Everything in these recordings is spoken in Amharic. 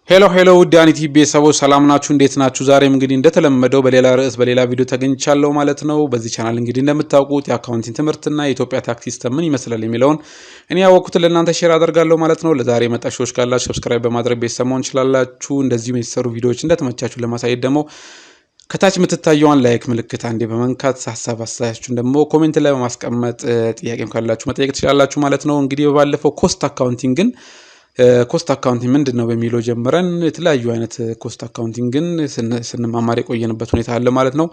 ሄሎ ዳኒቲ ቤተሰቦች ሰላም ናችሁ እንዴት ናችሁ? ዛሬም እንግዲህ እንደተለመደው በሌላ ርዕስ በሌላ ቪዲዮ ተገኝቻለሁ ማለት ነው። በዚህ ቻናል እንግዲህ እንደምታውቁት የአካውንቲንግ ትምህርትና የኢትዮጵያ ታክስ ሲስተም ምን ይመስላል የሚለውን እኔ ያወቅኩት ለእናንተ ሼር አደርጋለሁ ማለት ነው። ለዛሬ መጣሾች ካላችሁ ሰብስክራይብ በማድረግ ቤተሰብ መሆን ትችላላችሁ። እንደዚሁም የተሰሩ ቪዲዮዎች እንደተመቻችሁ ለማሳየት ደግሞ ከታች የምትታየውን ላይክ ምልክት አንዴ በመንካት ሐሳብ አስተያየታችሁን ደግሞ ኮሜንት ላይ በማስቀመጥ ጥያቄም ካላችሁ መጠየቅ ትችላላችሁ ማለት ነው። እንግዲህ ባለፈው ኮስት አካውንቲንግን ኮስት አካውንቲንግ ምንድነው በሚለው ጀምረን የተለያዩ አይነት ኮስት አካውንቲንግን ስንማማር የቆየንበት ሁኔታ አለ ማለት ነው።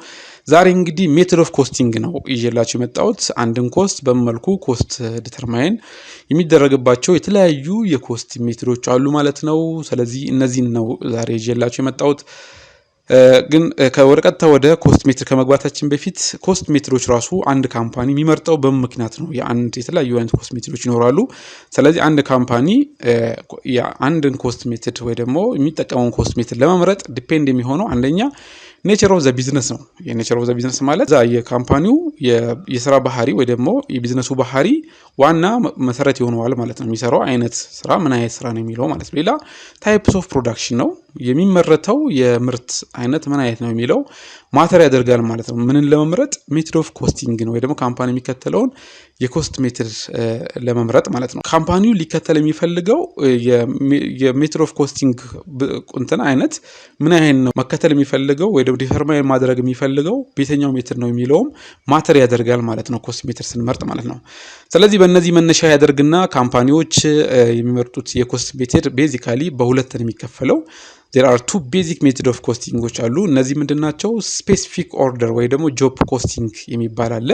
ዛሬ እንግዲህ ሜተድ ኦፍ ኮስቲንግ ነው ይዤላችሁ የመጣሁት። አንድን ኮስት በመልኩ ኮስት ዲተርማይን የሚደረግባቸው የተለያዩ የኮስት ሜተዶች አሉ ማለት ነው። ስለዚህ እነዚህን ነው ዛሬ ይዤላችሁ የመጣሁት። ግን ከወረቀታ ወደ ኮስት ሜትር ከመግባታችን በፊት ኮስት ሜትሮች ራሱ አንድ ካምፓኒ የሚመርጠው በምክንያት ነው። የአንድ የተለያዩ አይነት ኮስት ሜትሮች ይኖራሉ። ስለዚህ አንድ ካምፓኒ የአንድን ኮስት ሜትድ ወይ ደግሞ የሚጠቀመውን ኮስት ሜትድ ለመምረጥ ዲፔንድ የሚሆነው አንደኛ ኔቸር ኦፍ ዘ ቢዝነስ ነው። የኔቸር ኦፍ ዘ ቢዝነስ ማለት የካምፓኒው የስራ ባህሪ ወይ ደግሞ የቢዝነሱ ባህሪ ዋና መሰረት ይሆነዋል ማለት ነው። የሚሰራው አይነት ስራ ምን አይነት ስራ ነው የሚለው ማለት ነው። ሌላ ታይፕስ ኦፍ ፕሮዳክሽን ነው። የሚመረተው የምርት አይነት ምን አይነት ነው የሚለው ማተር ያደርጋል ማለት ነው። ምንን ለመምረጥ ሜተድ ኦፍ ኮስቲንግ ነው ወይ ደግሞ ካምፓኒ የሚከተለውን የኮስት ሜትድ ለመምረጥ ማለት ነው። ካምፓኒው ሊከተል የሚፈልገው የሜተድ ኦፍ ኮስቲንግ እንትን አይነት ምን አይነት ነው መከተል የሚፈልገው ወይ ደግሞ ዲተርማይን ማድረግ የሚፈልገው በየትኛው ሜትድ ነው የሚለውም ማተር ያደርጋል ማለት ነው። ኮስት ሜትድ ስንመርጥ ማለት ነው። ስለዚህ በእነዚህ መነሻ ያደርግና ካምፓኒዎች የሚመርጡት የኮስት ሜትድ ቤዚካሊ በሁለት ነው የሚከፈለው። there are two basic method of costing አሉ። እነዚህ ምንድናቸው? ስፔሲፊክ ኦርደር ወይ ደግሞ ጆብ ኮስቲንግ የሚባል አለ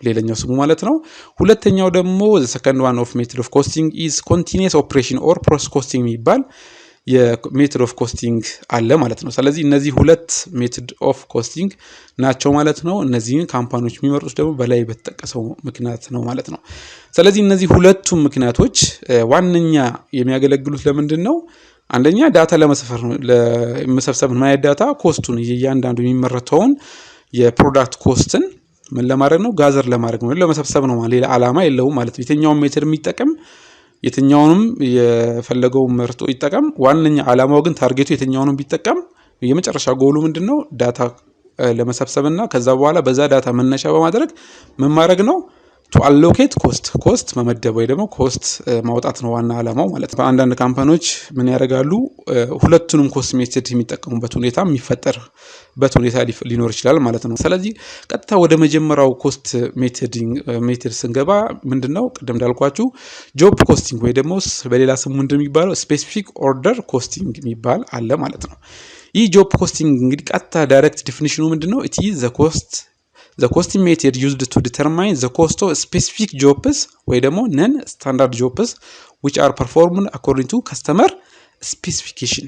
ሌላኛው ስሙ ማለት ነው። ሁለተኛው ደግሞ the second one of method of costing is continuous operation or process costing የሚባል የሜተድ ኦፍ ኮስቲንግ አለ ማለት ነው። ስለዚህ እነዚህ ሁለት ሜተድ ኦፍ ኮስቲንግ ናቸው ማለት ነው። እነዚህን ካምፓኒዎች የሚመርጡት ደግሞ በላይ በተጠቀሰው ምክንያት ነው ማለት ነው። ስለዚህ እነዚህ ሁለቱም ምክንያቶች ዋነኛ የሚያገለግሉት ለምንድን ነው? አንደኛ ዳታ ለመሰፈር ነው። ለመሰብሰብ ማየት ዳታ ኮስቱን እያንዳንዱ የሚመረተውን የፕሮዳክት ኮስትን ምን ለማድረግ ነው? ጋዘር ለማድረግ ነው፣ ለመሰብሰብ ነው ማለት ሌላ ዓላማ የለውም ማለት ነው። የትኛውን ሜተድ የሚጠቀም የትኛውንም የፈለገው መርጦ ይጠቀም። ዋነኛ ዓላማው ግን ታርጌቱ የትኛውንም ቢጠቀም የመጨረሻ ጎሉ ምንድነው? ዳታ ለመሰብሰብና ከዛ በኋላ በዛ ዳታ መነሻ በማድረግ ምን ማድረግ ነው? to allocate cost መመደብ ወይ ደግሞ ኮስት ማውጣት ነው ዋና ዓላማው ማለት ነው። አንዳንድ ካምፓኒዎች ምን ያደርጋሉ? ሁለቱንም ኮስት ሜተድ የሚጠቀሙበት ሁኔታ የሚፈጠርበት ሁኔታ ሊኖር ይችላል ማለት ነው። ስለዚህ ቀጥታ ወደ መጀመሪያው ኮስት ሜተድ ስንገባ ምንድነው ቅድም እንዳልኳችሁ ጆብ ኮስቲንግ ወይ ደግሞ በሌላ ስሙ እንደሚባለው ስፔሲፊክ ኦርደር ኮስቲንግ የሚባል አለ ማለት ነው። ይህ ጆብ ኮስቲንግ እንግዲህ ቀጥታ ዳይሬክት ዲፊኒሽኑ ምንድነው? it is the costing method used to determine the cost of specific jobs ወይ ደግሞ non standard jobs which are performed according to customer specification።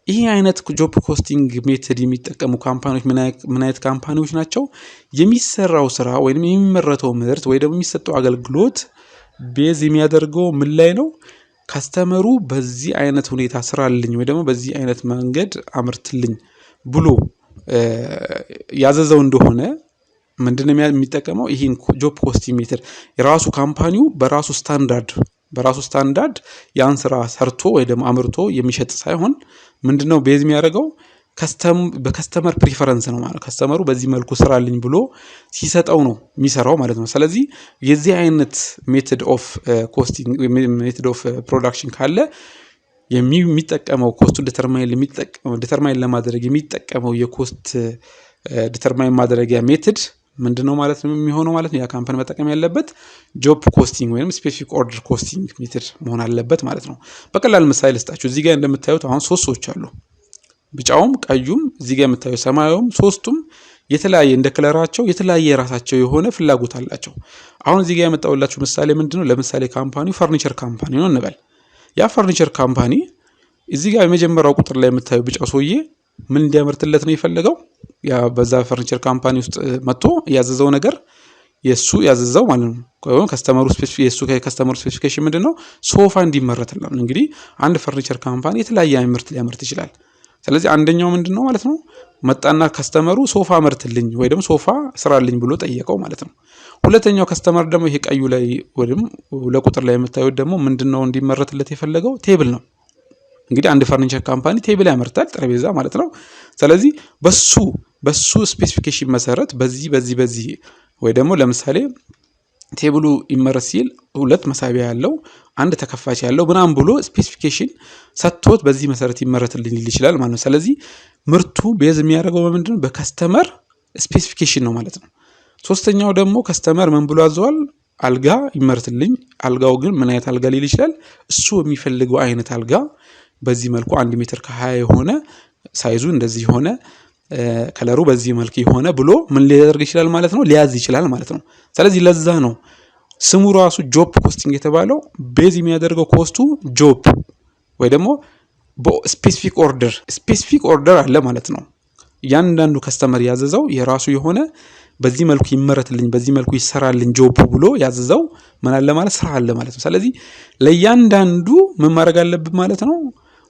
ይሄ አይነት ጆብ ኮስቲንግ ሜተድ የሚጠቀሙ ካምፓኒዎች ምን አይነት ካምፓኒዎች ናቸው? የሚሰራው ስራ ወይንም የሚመረተው ምርት ወይ ደግሞ የሚሰጠው አገልግሎት ቤዝ የሚያደርገው ምን ላይ ነው? ካስተመሩ በዚህ አይነት ሁኔታ ስራልኝ ወይ ደግሞ በዚህ አይነት መንገድ አምርትልኝ ብሎ ያዘዘው እንደሆነ ምንድነው የሚጠቀመው? ይሄን ጆብ ኮስቲንግ ሜተድ የራሱ ካምፓኒው በራሱ ስታንዳርድ ያን ስራ ሰርቶ ወይ ደግሞ አምርቶ የሚሸጥ ሳይሆን ምንድነው ቤዝ የሚያደርገው በከስተመር ፕሪፈረንስ ነው ማለት ከስተመሩ በዚህ መልኩ ስራልኝ ብሎ ሲሰጠው ነው የሚሰራው ማለት ነው። ስለዚህ የዚህ አይነት ሜተድ ኦፍ ኮስቲንግ ሜተድ ኦፍ ፕሮዳክሽን ካለ የሚጠቀመው ኮስቱ ዲተርማይን ለማድረግ የሚጠቀመው የኮስት ዲተርማይን ማድረጊያ ሜተድ ምንድነው ማለት ነው የሚሆነው ማለት ነው። ያ ካምፓኒ መጠቀም ያለበት ጆብ ኮስቲንግ ወይንም ስፔሲፊክ ኦርደር ኮስቲንግ ሜተድ መሆን አለበት ማለት ነው። በቀላል ምሳሌ ልስጣችሁ። እዚህ ጋር እንደምታዩት አሁን ሶስት ሰዎች አሉ። ቢጫውም ቀዩም እዚህ ጋር የምታዩት ሰማያዊም ሶስቱም የተለያየ እንደ ከለራቸው የተለያየ የራሳቸው የሆነ ፍላጎት አላቸው። አሁን እዚህ ጋር የመጣውላችሁ ምሳሌ ምንድነው? ለምሳሌ ካምፓኒው ፈርኒቸር ካምፓኒ ነው እንበል። ያ ፈርኒቸር ካምፓኒ እዚህ ጋር የመጀመሪያው ቁጥር ላይ የምታዩ ቢጫው ሰውዬ ምን እንዲያመርትለት ነው የፈለገው? ያ በዛ ፈርኒቸር ካምፓኒ ውስጥ መጥቶ ያዘዘው ነገር የሱ ያዘዘው ማለት ነው። ቆይም ከስተመሩ ስፔሲፊኬሽን ምንድነው? ሶፋ እንዲመረትለት ነው። እንግዲህ አንድ ፈርኒቸር ካምፓኒ የተለያየ ምርት ሊያመርት ይችላል። ስለዚህ አንደኛው ምንድነው ማለት ነው መጣና ከስተመሩ ሶፋ መርትልኝ ወይ ደግሞ ሶፋ ስራልኝ ብሎ ጠየቀው ማለት ነው። ሁለተኛው ከስተመር ደግሞ ይሄ ቀዩ ላይ ወይም ለቁጥር ላይ የምታዩት ደግሞ ምንድነው እንዲመረትለት የፈለገው ቴብል ነው። እንግዲህ አንድ ፈርኒቸር ካምፓኒ ቴብል ያመርታል ጠረጴዛ ማለት ነው። ስለዚህ በሱ ስፔሲፊኬሽን መሰረት በዚህ ወይ ደግሞ ለምሳሌ ቴብሉ ይመረት ሲል ሁለት መሳቢያ ያለው አንድ ተከፋች ያለው ምናምን ብሎ ስፔሲፊኬሽን ሰጥቶት በዚህ መሰረት ይመረትልኝ ሊል ይችላል ማለት ነው። ስለዚህ ምርቱ ቤዝ የሚያደርገው በምንድነው በከስተመር ስፔሲፊኬሽን ነው ማለት ነው። ሶስተኛው ደግሞ ከስተመር ምን ብሎ አዘዋል አልጋ ይመረትልኝ። አልጋው ግን ምን አይነት አልጋ ሊል ይችላል እሱ የሚፈልገው አይነት አልጋ በዚህ መልኩ 1 ሜትር ከ20 የሆነ ሳይዙ እንደዚህ ሆነ ከለሩ በዚህ መልኩ የሆነ ብሎ ምን ሊያደርግ ይችላል ማለት ነው ሊያዝ ይችላል ማለት ነው። ስለዚህ ለዛ ነው ስሙ ራሱ ጆብ ኮስቲንግ የተባለው ቤዝ የሚያደርገው ኮስቱ ጆብ ወይ ደግሞ ስፔሲፊክ ኦርደር አለ ማለት ነው። ያንዳንዱ ከስተመር ያዘዘው የራሱ የሆነ በዚህ መልኩ ይመረትልኝ በዚህ መልኩ ይሰራልኝ ጆብ ብሎ ያዘዘው ምን አለ ማለት ስራ አለ ማለት ነው። ስለዚህ ለያንዳንዱ ምን ማድረግ አለብን ማለት ነው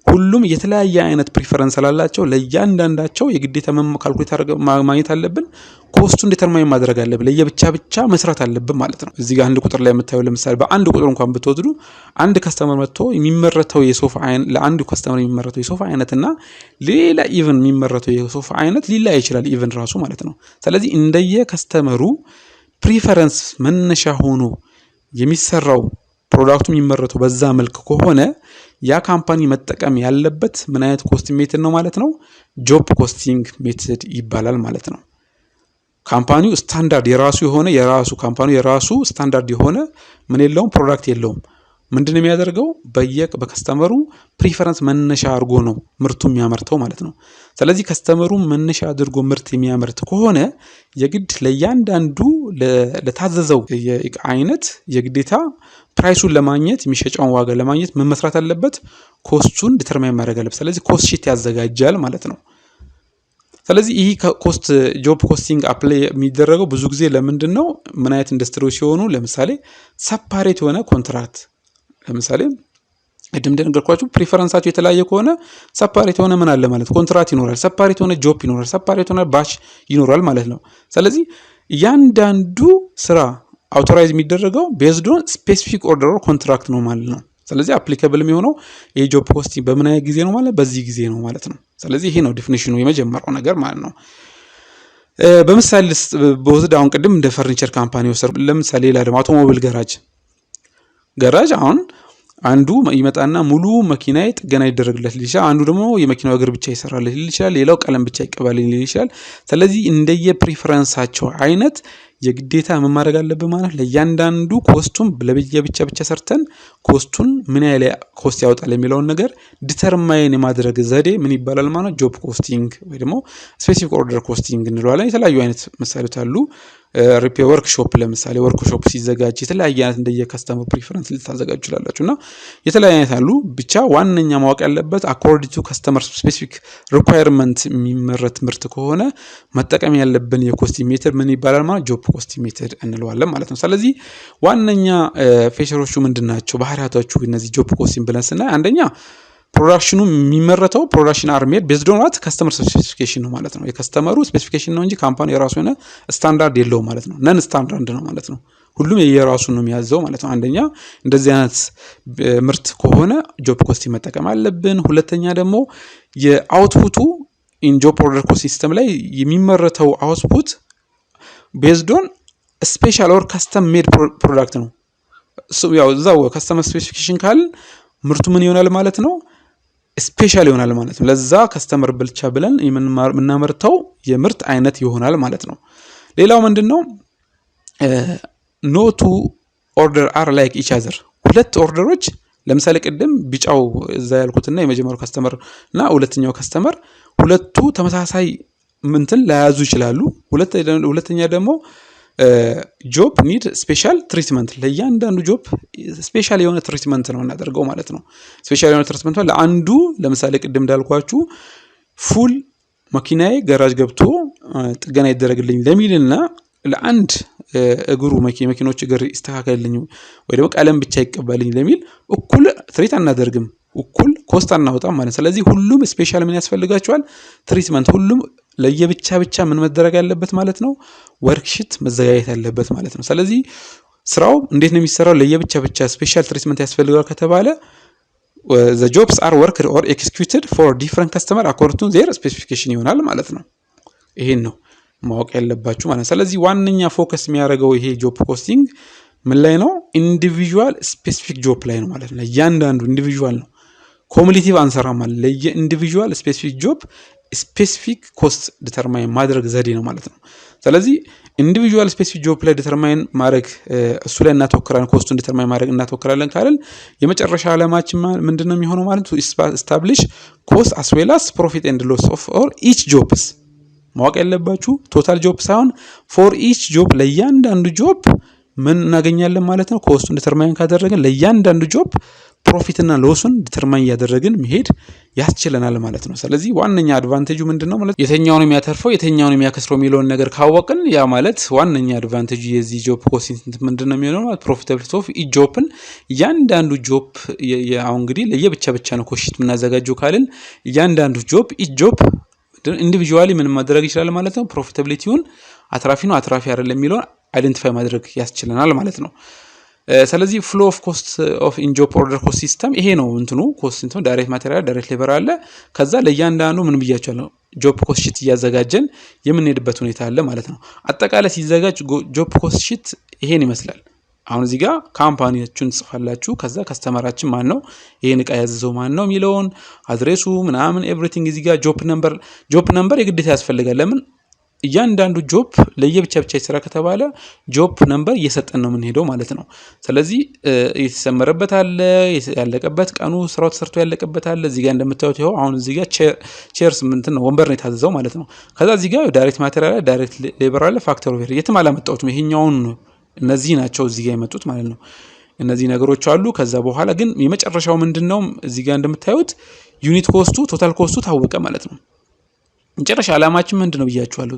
ሁሉም የተለያየ አይነት ፕሪፈረንስ አላላቸው ለያንዳንዳቸው የግዴታ ካልኩሌት አድርገን ማግኘት አለብን። ኮስቱን ዲተርማይን ማድረግ አለብን ለየብቻ መስራት አለብን ማለት ነው። እዚህ ጋር አንድ ቁጥር ላይ የምታዩ ለምሳሌ በአንድ ቁጥር እንኳን ብትወስዱ አንድ ከስተመር መጥቶ የሚመረተው የሶፋ አይነት ለአንድ ከስተመር የሚመረተው የሶፋ አይነትና ሌላ ኢቭን የሚመረተው የሶፋ አይነት ሊለያይ ይችላል ኢቭን ራሱ ማለት ነው። ስለዚህ እንደየ ከስተመሩ ፕሪፈረንስ መነሻ ሆኖ የሚሰራው ፕሮዳክቱ የሚመረተው በዛ መልክ ከሆነ ያ ካምፓኒ መጠቀም ያለበት ምን አይነት ኮስት ሜትድ ነው ማለት ነው ጆብ ኮስቲንግ ሜትድ ይባላል ማለት ነው። ካምፓኒው ስታንዳርድ የራሱ ስታንዳርድ የሆነ ምን የለውም ፕሮዳክት የለውም። ምንድነው የሚያደርገው በከስተመሩ ፕሪፈረንስ መነሻ አድርጎ ነው ምርቱ የሚያመርተው ማለት ነው። ስለዚህ ከስተመሩ መነሻ አድርጎ ምርት የሚያመርት ከሆነ የግድ ለያንዳንዱ ለታዘዘው የእቃ አይነት የግዴታ ፕራይሱን ለማግኘት የሚሸጫውን ዋጋ ለማግኘት ምን መስራት አለበት ኮስቱን ዲተርማይን ማድረግ አለበት። ስለዚህ ኮስት ሺት ያዘጋጃል ማለት ነው። ስለዚህ ይሄ ኮስት ጆብ ኮስቲንግ አፕላይ የሚደረገው ብዙ ጊዜ ለምንድነው ምን አይነት ኢንዱስትሪዎች ሲሆኑ ለምሳሌ ሰፓሬት የሆነ ኮንትራክት ለምሳሌ እንደነገርኳችሁ ፕሪፈረንሳቸው የተለያየ ከሆነ ሰፓሬት የሆነ ምን አለ ማለት ኮንትራክት ይኖራል ሰፓሬት የሆነ ጆብ ይኖራል ሰፓሬት የሆነ ባች ይኖራል ማለት ነው። ስለዚህ እያንዳንዱ ስራ አውቶራይዝ የሚደረገው ቤዝድ ኦን ስፔሲፊክ ኦርደር ኦር ኮንትራክት ነው ማለት ነው። ስለዚህ አፕሊካብል የሚሆነው የጆብ ኮስቲንግ በምን አይነት ጊዜ ነው ማለት በዚህ ጊዜ ነው ማለት ነው። ስለዚህ ይሄ ነው ዲፊኒሽኑ የመጀመሪያው ነገር ማለት ነው። በምሳሌ በወስድ አሁን ቅድም እንደ ፈርኒቸር ካምፓኒ ወሰር ለምሳሌ ሌላ ደግሞ አውቶሞቢል ጋራጅ አሁን አንዱ ይመጣና ሙሉ መኪናዬ ጥገና ይደረግለት ይችላል። አንዱ ደግሞ የመኪናው እግር ብቻ ይሰራለት ይችላል። ሌላው ቀለም ብቻ ይቀባልኝ ይችላል። ስለዚህ እንደየ ፕሪፈረንሳቸው አይነት የግዴታ ምን ማድረግ አለብን ማለት ለያንዳንዱ ኮስቱን ለብቻ ሰርተን ኮስቱን ምን ያህል ኮስት ያወጣል የሚለውን ነገር ዲተርማይን የማድረግ ዘዴ ምን ይባላል ማለት ጆብ ኮስቲንግ ወይ ደግሞ ስፔሲፊክ ኦርደር ኮስቲንግ እንለዋለን። የተለያዩ አይነት ምሳሌዎች አሉ። ሪፔር ወርክሾፕ ለምሳሌ ወርክሾፕ ሲዘጋጅ የተለያየ አይነት እንደየከስተመር ፕሪፈረንስ ልታዘጋጁ ይችላልላችሁና የተለያየ አይነት አሉ። ብቻ ዋነኛ ማወቅ ያለበት አኮርዲንግ ቱ ከስተመር ስፔሲፊክ ሪኳየርመንት የሚመረት ምርት ከሆነ መጠቀም ያለብን የኮስቲንግ ሜተድ ምን ይባላል ማለት ጆብ ኮስቲንግ ሜተድ እንለዋለን ማለት ነው። ስለዚህ ዋነኛ ፌቸሮቹ ምንድናቸው ባህሪያቶቹ እነዚህ ጆብ ኮስቲንግ ብለን ስናይ አንደኛ ፕሮዳክሽኑ የሚመረተው ፕሮዳክሽን አርሜድ ቤዝድ ኦን ዋት ከስተመር ስፔሲፊኬሽን ነው ማለት ነው። የከስተመሩ ስፔሲፊኬሽን ነው እንጂ ካምፓኒ የራሱ የሆነ ስታንዳርድ የለውም ማለት ነው። ነን ስታንዳርድ ነው ማለት ነው። ሁሉም የየራሱን ነው የሚያዘው ማለት ነው። አንደኛ እንደዚህ አይነት ምርት ከሆነ ጆብ ኮስቲንግ መጠቀም አለብን። ሁለተኛ ደግሞ የአውትፑቱ ኢን ጆብ ኦርደር ኮስት ሲስተም ላይ የሚመረተው አውትፑት ቤዝድ ኦን ስፔሻል ኦር ካስተም ሜድ ፕሮዳክት ነው። ያው እዛው ከስተመር ስፔሲፊኬሽን ካል ምርቱ ምን ይሆናል ማለት ነው ስፔሻል ይሆናል ማለት ነው። ለዛ ከስተመር ብልቻ ብለን የምናመርተው የምርት አይነት ይሆናል ማለት ነው። ሌላው ምንድነው ኖ ቱ ኦርደር አር ላይክ ኢች አዘር ሁለት ኦርደሮች ለምሳሌ ቅድም ቢጫው እዛ ያልኩትና የመጀመሪያው ከስተመር እና ሁለተኛው ከስተመር ሁለቱ ተመሳሳይ ምንትን ላያዙ ይችላሉ። ሁለተኛ ደግሞ ጆብ ኒድ ስፔሻል ትሪትመንት ለያንዳንዱ ጆብ ስፔሻል የሆነ ትሪትመንት ነው እናደርገው ማለት ነው። ስፔሻል የሆነ ትሪትመንት ለአንዱ ለምሳሌ ቅድም እንዳልኳችሁ ፉል መኪናዬ ጋራጅ ገብቶ ጥገና ይደረግልኝ ለሚልና ለአንድ እግሩ መኪኖች እግር ይስተካከልልኝ ወይ ደግሞ ቀለም ብቻ ይቀበልኝ ለሚል እኩል ትሪት አናደርግም። እኩል ኮስት አናወጣም ማለት። ስለዚህ ሁሉም ስፔሻል ምን ያስፈልጋቸዋል? ትሪትመንት። ሁሉም ለየብቻ ብቻ ምን መደረግ ያለበት ማለት ነው? ወርክሺት መዘጋጀት ያለበት ማለት ነው። ስለዚህ ስራው እንዴት ነው የሚሰራው? ለየብቻ ብቻ ስፔሻል ትሪትመንት ያስፈልጋል ከተባለ the jobs are worked or executed for different customer according to their specification ይሆናል ማለት ነው። ይሄን ነው ማወቅ ያለባችሁ ማለት ነው። ስለዚህ ዋነኛ ፎከስ የሚያደርገው ይሄ ጆብ ኮስቲንግ ምን ላይ ነው? ኢንዲቪጁዋል ስፔሲፊክ ጆብ ላይ ነው ማለት ነው። እያንዳንዱ ኢንዲቪጁዋል ነው። ኮሙሌቲቭ አንሰራም ማለት ለኢንዲቪጁዋል ስፔሲፊክ ጆብ ስፔሲፊክ ኮስት ዲተርማይን ማድረግ ዘዴ ነው ማለት ነው። ስለዚህ ኢንዲቪጁዋል ስፔሲፊክ ጆብ ላይ ዲተርማይን ማድረግ እሱ ላይ እናተወክራለን፣ ኮስቱን ዲተርማይን ማድረግ እናተወክራለን ካለን የመጨረሻ ዓላማችን ምንድነው የሚሆነው ማለት ነው? ኢስታብሊሽ ኮስት አስ ዌል አስ ፕሮፊት ኤንድ ሎስ ኦፍ ኦል ኢች ጆብስ። ማወቅ ያለባችሁ ቶታል ጆብ ሳይሆን ፎር ኢች ጆብ ለእያንዳንዱ ጆብ ምን እናገኛለን ማለት ነው? ኮስቱን ዲተርማይን ካደረግን ለእያንዳንዱ ጆብ ፕሮፊት እና ሎሱን ዲተርማይን እያደረግን መሄድ ያስችለናል ማለት ነው። ስለዚህ ዋነኛ አድቫንቴጁ ምንድነው ማለት የተኛውን የሚያተርፈው የተኛውን የሚያከስረው የሚለውን ነገር ካወቅን ያ ማለት ዋነኛ አድቫንቴጁ የዚህ ጆብ ኮስቲንግ ምንድነው የሚሆነው ማለት ፕሮፊታቢሊቲ ኦፍ ኢች ጆብን እያንዳንዱ ጆብ አሁን እንግዲህ ለየብቻ ብቻ ነው ኮስት የምናዘጋጀው ካልን እያንዳንዱ ጆብ ኢች ጆብ ኢንዲቪጁዋሊ ምን ማድረግ ይችላል ማለት ነው? ፕሮፊታቢሊቲውን አትራፊ ነው አትራፊ አይደለም የሚለውን አይደንቲፋይ ማድረግ ያስችለናል ማለት ነው። ስለዚህ ፍሎ ኦፍ ኮስት ኦፍ ኢን ጆብ ኦርደር ኮስት ሲስተም ይሄ ነው እንትኑ ኮስት እንትኑ ዳይሬክት ማቴሪያል ዳይሬክት ሌበር አለ። ከዛ ለእያንዳንዱ ምን ብያቸዋለሁ ጆብ ኮስት ሺት እያዘጋጀን የምንሄድበት ሁኔታ አለ ማለት ነው። አጠቃላይ ሲዘጋጅ ጆብ ኮስት ሺት ይሄን ይመስላል። አሁን እዚህ ጋር ካምፓኒያችሁን ጽፋላችሁ። ከዛ ከስተመራችን ማን ነው፣ ይሄን እቃ ያዘዘው ማን ነው የሚለውን አድሬሱ ምናምን ኤቭሪቲንግ እዚህ ጋር ጆብ ነምበር የግዴታ ያስፈልጋል። ለምን እያንዳንዱ ጆብ ለየብቻ ብቻ ይሰራ ከተባለ ጆብ ነምበር እየሰጠን ነው የምንሄደው ማለት ነው። ስለዚህ የተሰመረበት አለ፣ ያለቀበት ቀኑ ስራው ተሰርቶ ያለቀበት አለ። እዚህ ጋር እንደምታዩት ይኸው አሁን እዚህ ጋር ቼርስ ምንትን ነው ወንበር ነው የታዘዘው ማለት ነው። ከዛ እዚህ ጋር ዳይሬክት ማቴሪያል ዳይሬክት ሌበር አለ፣ ፋክተር ኦፍ የትም አላመጣሁትም። ይሄኛውን እነዚህ ናቸው እዚህ ጋር የመጡት ማለት ነው። እነዚህ ነገሮች አሉ። ከዛ በኋላ ግን የመጨረሻው ምንድነው እዚህ ጋር እንደምታዩት ዩኒት ኮስቱ ቶታል ኮስቱ ታወቀ ማለት ነው። መጨረሻ ዓላማችን ምንድነው ብያችኋለሁ?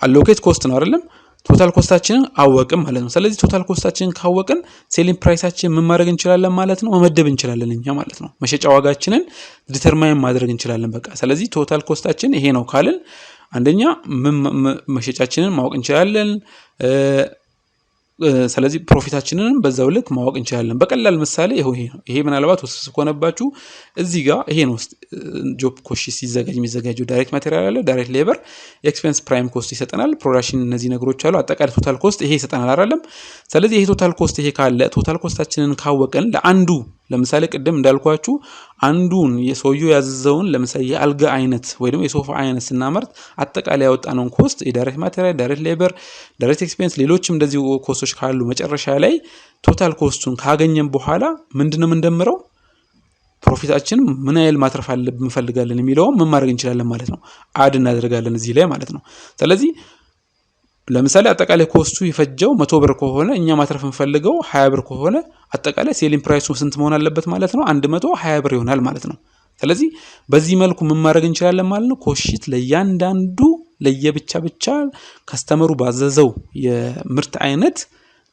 አሎኬት ኮስት ነው አይደለም? ቶታል ኮስታችንን አወቅን ማለት ነው። ስለዚህ ቶታል ኮስታችንን ካወቅን ሴሊንግ ፕራይሳችንን ምን ማድረግ እንችላለን ማለት ነው? መመደብ እንችላለን እኛ ማለት ነው። መሸጫ ዋጋችንን ዲተርማይን ማድረግ እንችላለን በቃ። ስለዚህ ቶታል ኮስታችን ይሄ ነው ካልን አንደኛ መሸጫችንን ማወቅ እንችላለን። ስለዚህ ፕሮፊታችንን በዛው ልክ ማወቅ እንችላለን። በቀላል ምሳሌ ይሄ ምናልባት ውስብስብ ከሆነባችሁ እዚህ ጋር ይሄ ነው ጆብ ኮስት ሲዘጋጅ የሚዘጋጀው ዳይሬክት ማቴሪያል አለ፣ ዳይሬክት ሌበር፣ ኤክስፔንስ ፕራይም ኮስት ይሰጠናል፣ ፕሮዳክሽን እነዚህ ነገሮች አሉ። አጠቃላይ ቶታል ኮስት ይሄ ይሰጠናል አይደለም? ስለዚህ ይሄ ቶታል ኮስት ይሄ ካለ ቶታል ኮስታችንን ካወቀን ለአንዱ ለምሳሌ ቅድም እንዳልኳችሁ አንዱን የሰውየው ያዘዘውን ለምሳሌ የአልጋ አይነት ወይ ደግሞ የሶፋ አይነት ስናመርት አጠቃላይ ያወጣነውን ኮስት የዳይሬክት ማቴሪያል፣ ዳይሬክት ሌበር፣ ዳይሬክት ኤክስፔንስ ሌሎችም እንደዚህ ኮስቶች ካሉ መጨረሻ ላይ ቶታል ኮስቱን ካገኘን በኋላ ምንድነው የምንደምረው? ፕሮፊታችን ምን ያህል ማትረፍ አለብን እንፈልጋለን የሚለውን ምን ማድረግ እንችላለን ማለት ነው። አድ እናደርጋለን እዚህ ላይ ማለት ነው። ስለዚህ ለምሳሌ አጠቃላይ ኮስቱ ይፈጀው 100 ብር ከሆነ እኛ ማትረፍ እንፈልገው 20 ብር ከሆነ አጠቃላይ ሴሊንግ ፕራይሱ ስንት መሆን አለበት ማለት ነው? 120 ብር ይሆናል ማለት ነው። ስለዚህ በዚህ መልኩ ምን ማድረግ እንችላለን ማለት ነው። ኮስት ለእያንዳንዱ ለየብቻ ብቻ ከስተመሩ ባዘዘው የምርት አይነት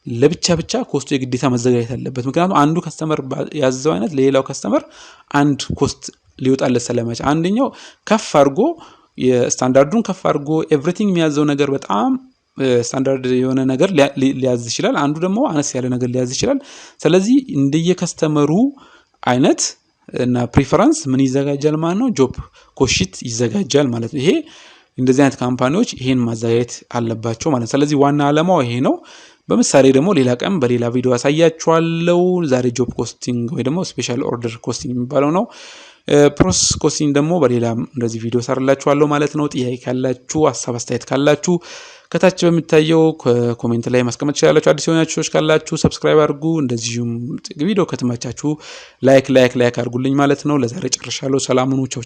ለብቻ ብቻ ኮስቱ የግዴታ መዘጋጀት አለበት። ምክንያቱም አንዱ ከስተመር ያዘዘው አይነት ለሌላው ከስተመር አንድ ኮስት ሊወጣለት ስለማይች አንደኛው ከፍ አድርጎ የስታንዳርዱን ከፍ አድርጎ ኤቭሪቲንግ የሚያዘው ነገር በጣም ስታንዳርድ የሆነ ነገር ሊያዝ ይችላል። አንዱ ደግሞ አነስ ያለ ነገር ሊያዝ ይችላል። ስለዚህ እንደየከስተመሩ አይነት እና ፕሪፈረንስ ምን ይዘጋጃል ማለት ነው፣ ጆብ ኮስት ይዘጋጃል ማለት ነው። ይሄ እንደዚህ አይነት ካምፓኒዎች ይሄን ማዘጋጀት አለባቸው ማለት ነው። ስለዚህ ዋና ዓላማው ይሄ ነው። በምሳሌ ደግሞ ሌላ ቀን በሌላ ቪዲዮ አሳያችኋለሁ። ዛሬ ጆብ ኮስቲንግ ወይ ደግሞ ስፔሻል ኦርደር ኮስቲንግ የሚባለው ነው። ፕሮሰስ ኮስቲንግ ደግሞ በሌላ እንደዚህ ቪዲዮ ሰርላችኋለሁ ማለት ነው። ጥያቄ ካላችሁ ሀሳብ አስተያየት ካላችሁ ከታች በሚታየው ኮሜንት ላይ ማስቀመጥ ትችላላችሁ። አዲስ የሆናችሁ ሰዎች ካላችሁ ሰብስክራይብ አድርጉ። እንደዚሁም ቪዲዮ ከተመቻችሁ ላይክ አድርጉልኝ ማለት ነው። ለዛሬ ጨርሻለሁ። ሰላም ሁኑ።